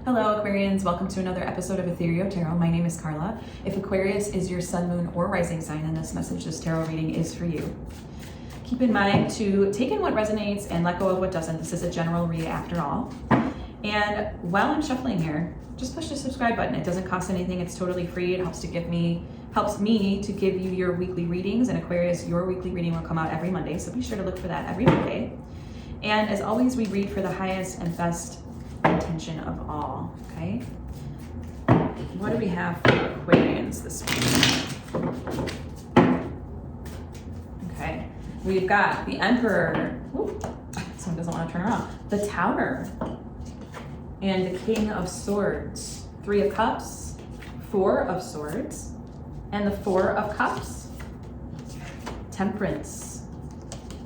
Hello Aquarians, welcome to another episode of Ethereal Tarot. My name is Carla. If Aquarius is your sun, moon, or rising sign, then this message, this tarot reading is for you. Keep in mind to take in what resonates and let go of what doesn't. This is a general read after all. And while I'm shuffling here, just push the subscribe button. It doesn't cost anything, it's totally free. It helps me to give you your weekly readings. And Aquarius, your weekly reading will come out every Monday, so be sure to look for that every Monday. And as always, we read for the highest and best intention of all, okay? What do we have for Aquarians this week? Okay, we've got the Emperor. Ooh, someone doesn't want to turn around. The Tower and the King of Swords. 3 of Cups, 4 of Swords, and the 4 of Cups. Temperance,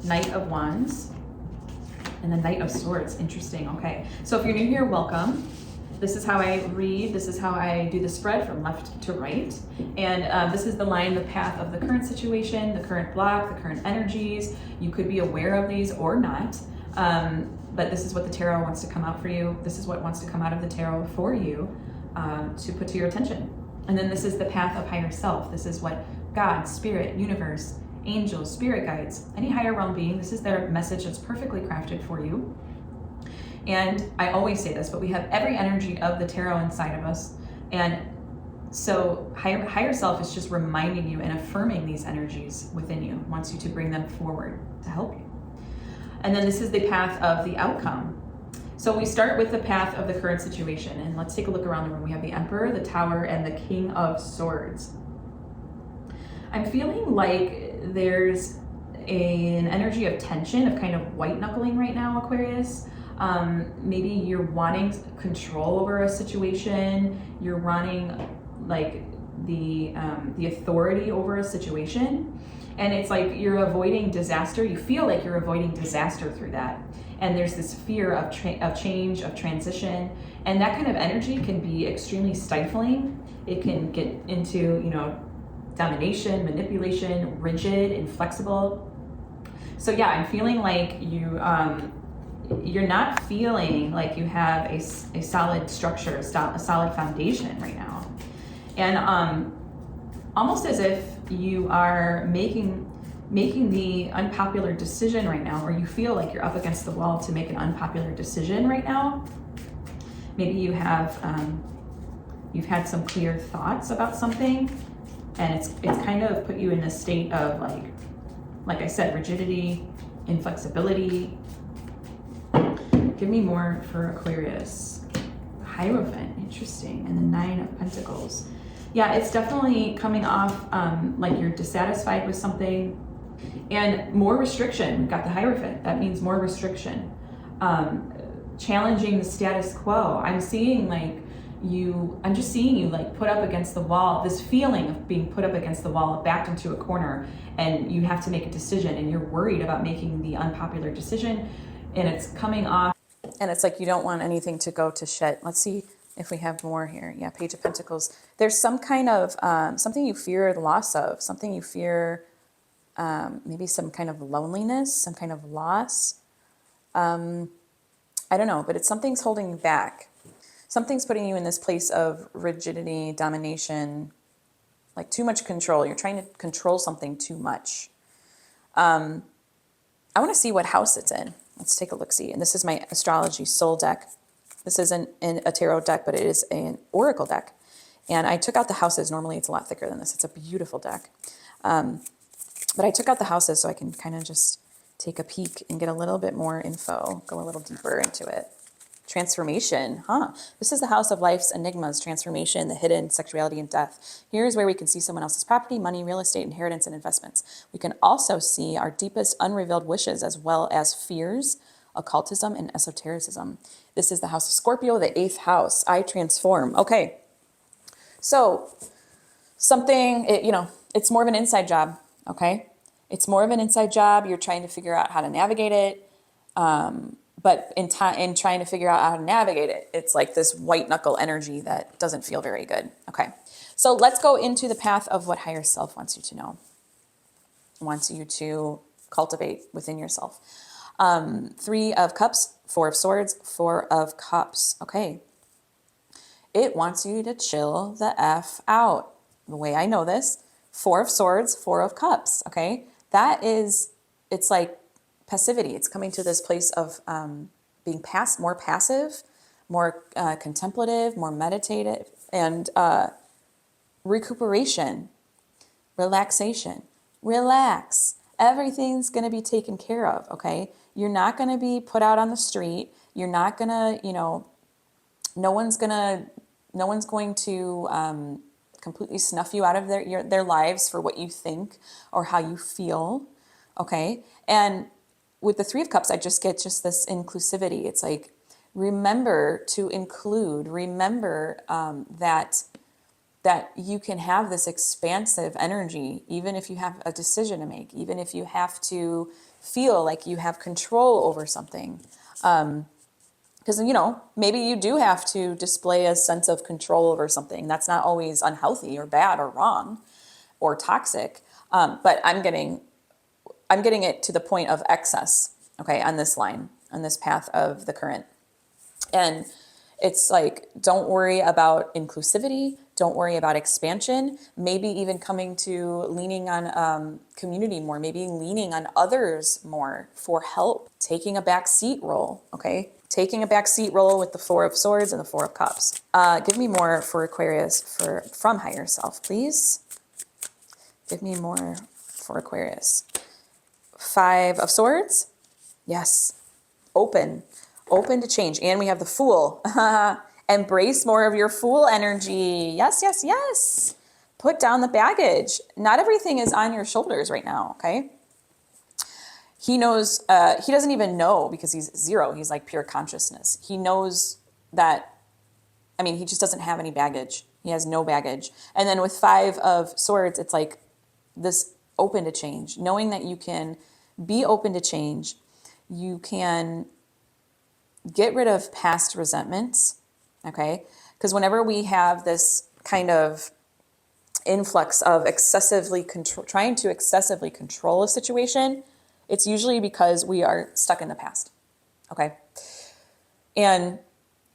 Knight of Wands, and the Knight of Swords. Interesting. Okay, so if you're new here, welcome. This is how I read. This is how I do the spread from left to right. And this is the line, the path of the current situation, the current block, the current energies. You could be aware of these or not, but this is what the tarot wants to come out for you. This is what wants to come out of the tarot for you to put to your attention. And then this is the path of higher self. This is what God, Spirit, Universe, angels, spirit guides, any higher realm being, this is their message that's perfectly crafted for you. And I always say this, but we have every energy of the tarot inside of us. And so higher self is just reminding you and affirming these energies within you, wants you to bring them forward to help you. And then this is the path of the outcome. So we start with the path of the current situation, and let's take a look around the room. We have the Emperor, the Tower, and the King of Swords. I'm feeling like there's an energy of tension, of kind of white knuckling right now, Aquarius. Maybe you're wanting control over a situation. You're wanting like the authority over a situation. And it's like you're avoiding disaster. You feel like you're avoiding disaster through that. And there's this fear of change, of transition. And that kind of energy can be extremely stifling. It can get into, domination, manipulation, rigid, inflexible. So yeah, I'm feeling like you're not feeling like you have a solid structure, a solid foundation right now. And almost as if you are making the unpopular decision right now, or you feel like you're up against the wall to make an unpopular decision right now. Maybe you have you've had some clear thoughts about something, and it's kind of put you in a state of like I said, rigidity, inflexibility. Give me more for Aquarius. Hierophant, interesting, and the 9 of Pentacles. Yeah, it's definitely coming off like you're dissatisfied with something, and more restriction. We've got the Hierophant. That means more restriction. Challenging the status quo. I'm just seeing you like put up against the wall, this feeling of being put up against the wall, backed into a corner, and you have to make a decision, and you're worried about making the unpopular decision, and it's coming off, and it's like you don't want anything to go to shit. Let's see if we have more here. Yeah, Page of Pentacles. There's some kind of, something you fear the loss of, something you fear, maybe some kind of loneliness, some kind of loss. I don't know, but something's holding you back. Something's putting you in this place of rigidity, domination, like too much control. You're trying to control something too much. I want to see what house it's in. Let's take a look-see. And this is my astrology soul deck. This isn't a tarot deck, but it is an oracle deck. And I took out the houses. Normally it's a lot thicker than this. It's a beautiful deck. But I took out the houses so I can kind of just take a peek and get a little bit more info, go a little deeper into it. Transformation, This is the house of life's enigmas, transformation, the hidden, sexuality, and death. Here's where we can see someone else's property, money, real estate, inheritance, and investments. We can also see our deepest unrevealed wishes, as well as fears, occultism, and esotericism. This is the house of Scorpio, the 8th house. I transform. Okay, so something, it's more of an inside job, okay? It's more of an inside job. You're trying to figure out how to navigate it. But in trying to figure out how to navigate it, it's like this white knuckle energy that doesn't feel very good. Okay, so let's go into the path of what higher self wants you to know, wants you to cultivate within yourself. 3 of Cups, 4 of Swords, 4 of Cups. Okay. it wants you to chill the F out. The way I know this, 4 of Swords, 4 of Cups, okay? That is, it's like passivity. It's coming to this place of being more passive, more contemplative, more meditative, and recuperation, relaxation. Relax. Everything's going to be taken care of, okay? You're not going to be put out on the street. You're not going to, you know, no one's going to completely snuff you out of their lives for what you think or how you feel, okay? And with the 3 of Cups, I just get just this inclusivity. It's like, remember to include, remember that you can have this expansive energy, even if you have a decision to make, even if you have to feel like you have control over something. Because, you know, maybe you do have to display a sense of control over something. That's not always unhealthy or bad or wrong or toxic. But I'm getting it to the point of excess, okay, on this line, on this path of the current. And it's like, don't worry about inclusivity. Don't worry about expansion. Maybe even coming to leaning on community more, maybe leaning on others more for help, taking a back seat role, okay? Taking a back seat role with the 4 of Swords and the 4 of Cups. Give me more for Aquarius from higher self, please. Give me more for Aquarius. 5 of Swords. Yes. Open to change. And we have the Fool. Embrace more of your Fool energy. Yes, yes, yes. Put down the baggage. Not everything is on your shoulders right now, okay? He knows, he doesn't even know because he's 0. He's like pure consciousness. He knows that, I mean, he just doesn't have any baggage. He has no baggage. And then with 5 of Swords, it's like this open to change, knowing that you can be open to change. You can get rid of past resentments, okay? Because whenever we have this kind of influx of trying to excessively control a situation, it's usually because we are stuck in the past, okay? And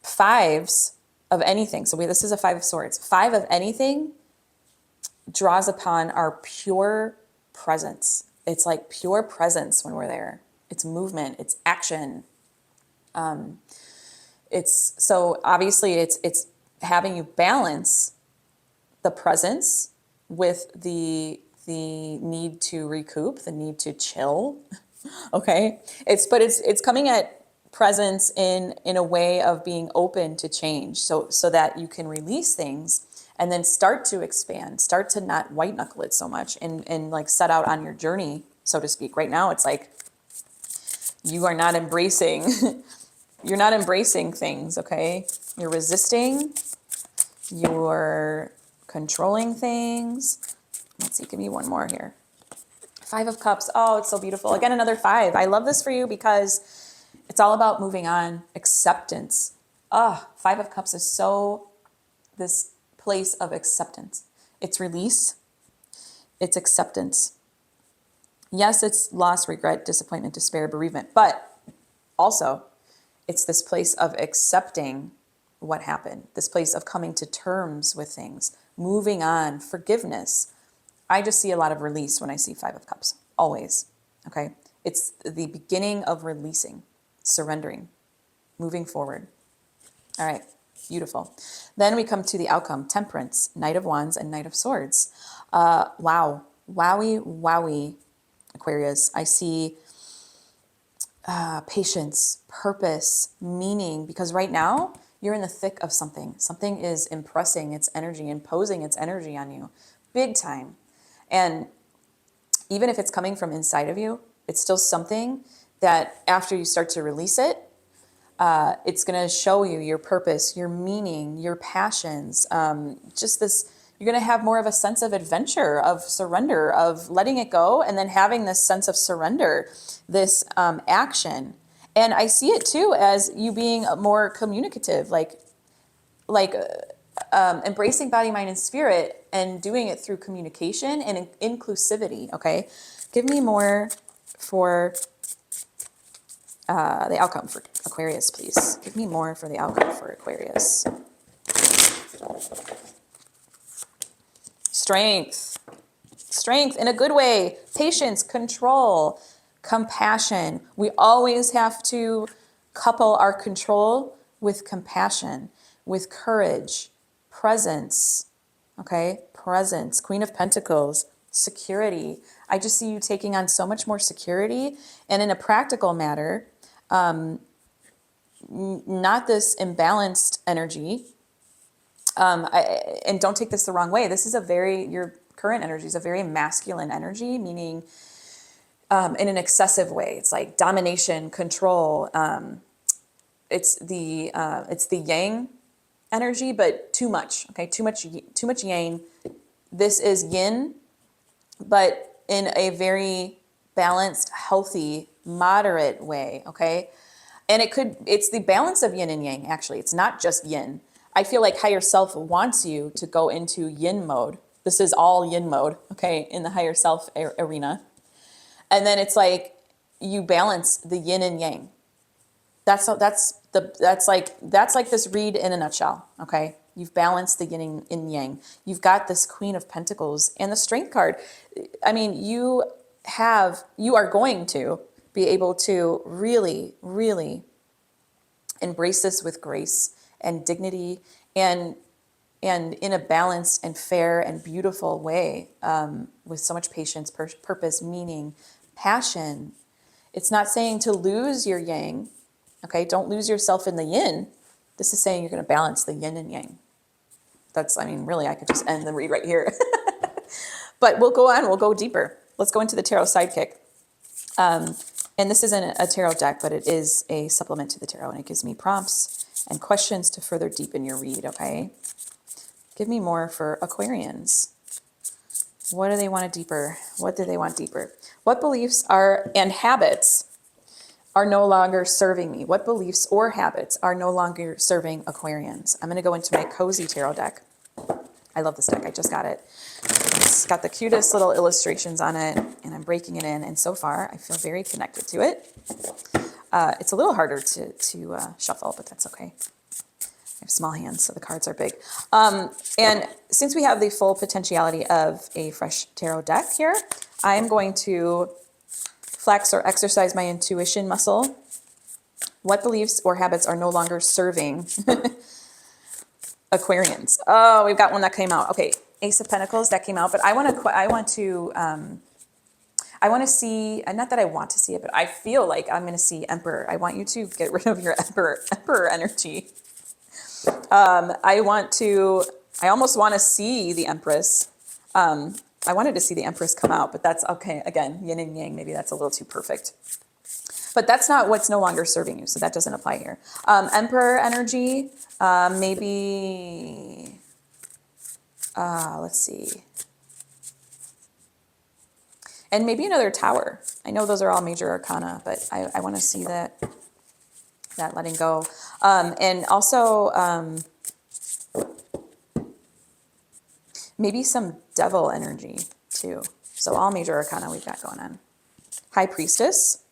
5s of anything, so this is a 5 of Swords. 5 of anything draws upon our pure presence. It's like pure presence when we're there. It's movement, it's action. So obviously it's having you balance the presence with the need to recoup, the need to chill. Okay. It's coming at presence in a way of being open to change. So that you can release things and then start to expand, start to not white knuckle it so much and like set out on your journey, so to speak. Right now, it's like you are not embracing, you're not embracing things, okay? You're resisting, you're controlling things. Let's see, give me one more here. 5 of Cups. Oh, it's so beautiful. Again, another 5. I love this for you because it's all about moving on, acceptance. 5 of Cups is so this place of acceptance. It's release. It's acceptance. Yes, it's loss, regret, disappointment, despair, bereavement, but also it's this place of accepting what happened, this place of coming to terms with things, moving on, forgiveness. I just see a lot of release when I see 5 of Cups, always, okay? It's the beginning of releasing, surrendering, moving forward. All right, beautiful. Then we come to the outcome, Temperance, Knight of Wands, and Knight of Swords. Wow, wowie, Aquarius. I see patience, purpose, meaning, because right now you're in the thick of something. Something is imposing its energy on you, big time. And even if it's coming from inside of you, it's still something that after you start to release it, it's going to show you your purpose, your meaning, your passions, just this. You're going to have more of a sense of adventure, of surrender, of letting it go, and then having this sense of surrender, this action. And I see it too as you being more communicative, like embracing body, mind, and spirit, and doing it through communication and inclusivity. Okay, give me more for the outcome for Aquarius, please. Give me more for the outcome for Aquarius. Strength. Strength in a good way. Patience, control, compassion. We always have to couple our control with compassion, with courage, presence. Okay? Presence. Queen of Pentacles, security. I just see you taking on so much more security. And in a practical matter, not this imbalanced energy. And don't take this the wrong way. This is your current energy is a very masculine energy, meaning in an excessive way. It's like domination, control. It's the yang energy, but too much. Okay, too much yang. This is yin, but in a very balanced, healthy, moderate way. Okay, and it's the balance of yin and yang. Actually, it's not just yin. I feel like higher self wants you to go into yin mode. This is all yin mode, okay, in the higher self arena. And then it's like you balance the yin and yang. That's like this read in a nutshell, okay? You've balanced the yin and yang. You've got this Queen of Pentacles and the Strength card. I mean, you are going to be able to really, really embrace this with grace and dignity and in a balanced and fair and beautiful way, with so much patience, purpose, meaning, passion. It's not saying to lose your yang, okay? Don't lose yourself in the yin. This is saying you're going to balance the yin and yang. Really, I could just end the read right here. But we'll go on, we'll go deeper. Let's go into the Tarot Sidekick. And this isn't a tarot deck, but it is a supplement to the tarot, and it gives me prompts and questions to further deepen your read, okay? Give me more for Aquarians. What do they want deeper? What do they want deeper? What beliefs and habits are no longer serving me? What beliefs or habits are no longer serving Aquarians? I'm going to go into my Cozy Tarot deck. I love this deck. I just got it. It's got the cutest little illustrations on it, and I'm breaking it in. And so far, I feel very connected to it. It's a little harder to shuffle, but that's okay. I have small hands, so the cards are big. And since we have the full potentiality of a fresh tarot deck here, I am going to flex or exercise my intuition muscle. What beliefs or habits are no longer serving Aquarians? Oh, we've got one that came out. Okay, Ace of Pentacles, that came out, but I want to see, not that I want to see it, but I feel like I'm going to see Emperor. I want you to get rid of your Emperor energy. I almost want to see the Empress. I wanted to see the Empress come out, but that's okay. Again, yin and yang, maybe that's a little too perfect. But that's not what's no longer serving you, so that doesn't apply here. Emperor energy, maybe, let's see. And maybe another Tower. I know those are all major arcana, but I want to see that letting go. And also maybe some Devil energy too. So all major arcana we've got going on. High Priestess,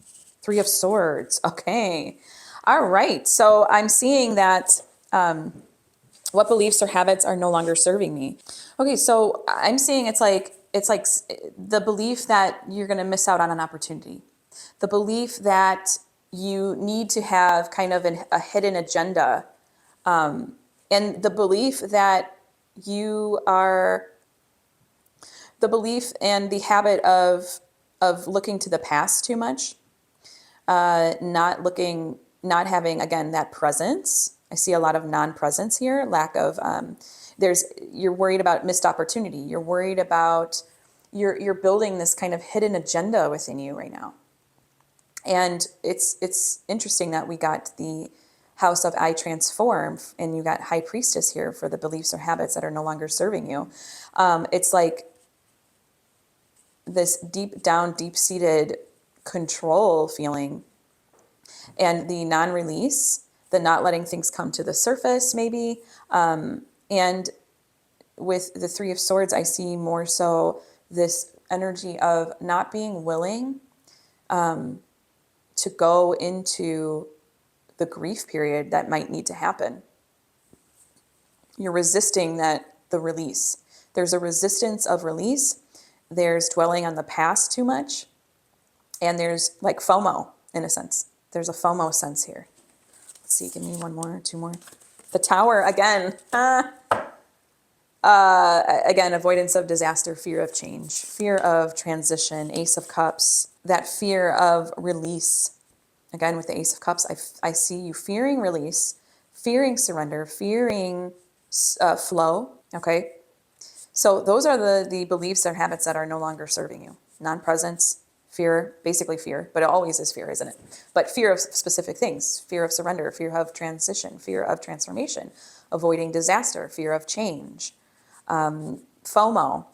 Three of Swords. Okay. All right. So I'm seeing that what beliefs or habits are no longer serving me. Okay. So I'm seeing it's like the belief that you're going to miss out on an opportunity. The belief that you need to have kind of a hidden agenda. And the belief that the belief and the habit of looking to the past too much, not having, again, that presence. I see a lot of non-presence here, lack of, you're worried about missed opportunity. You're worried about, you're building this kind of hidden agenda within you right now. And it's interesting that we got the House of I Transform, and you got High Priestess here for the beliefs or habits that are no longer serving you. It's like this deep down, deep-seated control feeling, and the non-release, the not letting things come to the surface, maybe. And with the Three of Swords, I see more so this energy of not being willing to go into the grief period that might need to happen. You're resisting the release. There's a resistance of release. There's dwelling on the past too much. And there's like FOMO in a sense. There's a FOMO sense here. Let's see, give me one more, two more. The Tower, again. Again, avoidance of disaster, fear of change, fear of transition, Ace of Cups, that fear of release. Again, with the Ace of Cups, I see you fearing release, fearing surrender, fearing flow, okay? So those are the beliefs or habits that are no longer serving you. Non-presence, fear, basically fear, but it always is fear, isn't it? But fear of specific things, fear of surrender, fear of transition, fear of transformation, avoiding disaster, fear of change, FOMO,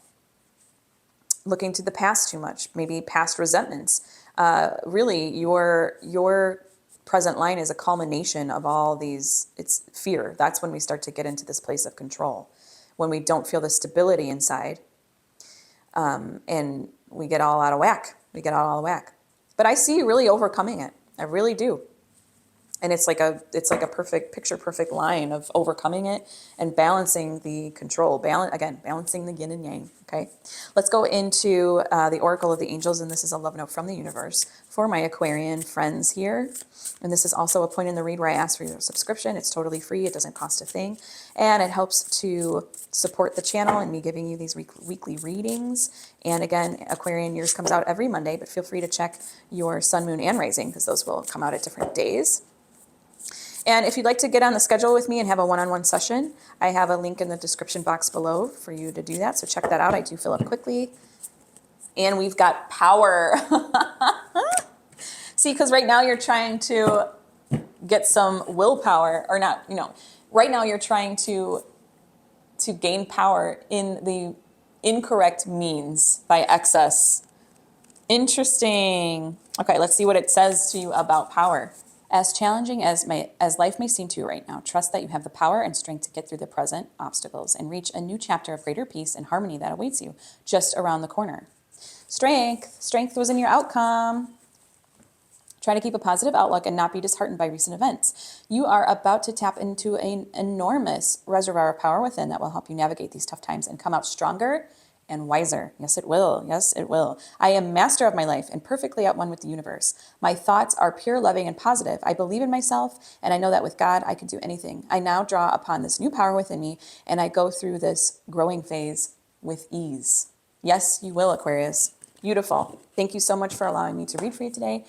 looking to the past too much, maybe past resentments. Really, your present line is a culmination of all these. It's fear. That's when we start to get into this place of control, when we don't feel the stability inside, and we get all out of whack. We get all out of whack. But I see you really overcoming it. I really do. And it's like a perfect picture, perfect line of overcoming it and balancing the control. Balancing the yin and yang. Okay, let's go into the Oracle of the Angels, and this is a love note from the universe for my Aquarian friends here. And this is also a point in the read where I ask for your subscription. It's totally free. It doesn't cost a thing, and it helps to support the channel and me giving you these weekly readings. And again, Aquarian, yours comes out every Monday, but feel free to check your sun, moon, and rising because those will come out at different days. And if you'd like to get on the schedule with me and have a one-on-one session, I have a link in the description box below for you to do that. So check that out. I do fill up quickly. And we've got power. See, because right now you're trying to get some willpower, or not, right now you're trying to gain power in the incorrect means by excess. Interesting. Okay, let's see what it says to you about power. As challenging as life may seem to you right now, trust that you have the power and strength to get through the present obstacles and reach a new chapter of greater peace and harmony that awaits you just around the corner. Strength was in your outcome. Try to keep a positive outlook and not be disheartened by recent events. You are about to tap into an enormous reservoir of power within that will help you navigate these tough times and come out stronger and wiser. Yes, it will. Yes, it will. I am master of my life and perfectly at one with the universe. My thoughts are pure, loving, and positive. I believe in myself, and I know that with God, I can do anything. I now draw upon this new power within me, and I go through this growing phase with ease. Yes, you will, Aquarius. Beautiful. Thank you so much for allowing me to read for you today.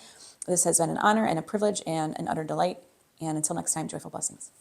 This has been an honor and a privilege and an utter delight. And until next time, joyful blessings.